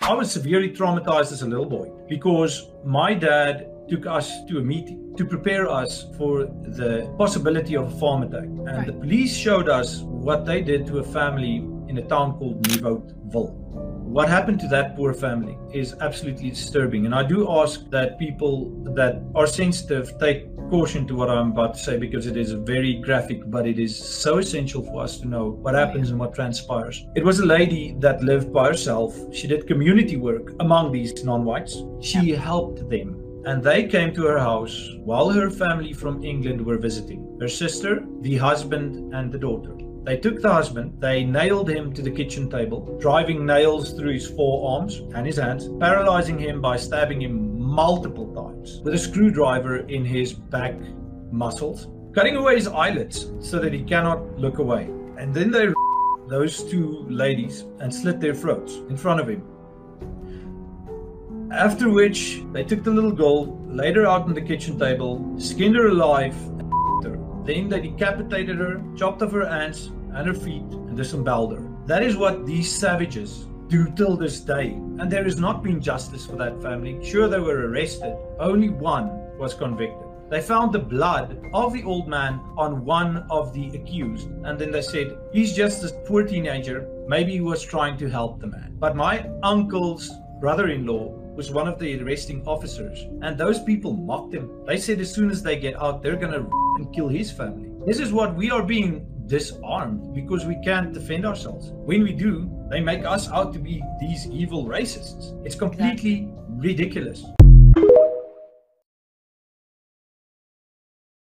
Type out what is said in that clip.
I was severely traumatized as a little boy because my dad took us to a meeting to prepare us for the possibility of a farm attack. And the police showed us what they did to a family in a town called Nieuwoudtville. What happened to that poor family is absolutely disturbing. And I do ask that people that are sensitive take caution to what I'm about to say, because it is very graphic, but it is so essential for us to know what happens and what transpires. It was a lady that lived by herself. She did community work among these non-whites. She helped them. And they came to her house while her family from England were visiting. Her sister, the husband, and the daughter. They took the husband, they nailed him to the kitchen table, driving nails through his forearms and his hands, paralyzing him by stabbing him multiple times with a screwdriver in his back muscles, cutting away his eyelids so that he cannot look away. And then they those two ladies and slit their throats in front of him. After which, they took the little girl, laid her out on the kitchen table, skinned her alive, and her. Then they decapitated her, chopped off her hands and her feet, and disemboweled her. That is what these savages do till this day. And there has not been justice for that family. Sure, they were arrested. Only one was convicted. They found the blood of the old man on one of the accused. And then they said, he's just a poor teenager. Maybe he was trying to help the man. But my uncle's brother-in-law was one of the arresting officers, and those people mocked him. They said as soon as they get out, they're gonna kill his family. This is what we are being disarmed because we can't defend ourselves. When we do, they make us out to be these evil racists. It's completely ridiculous.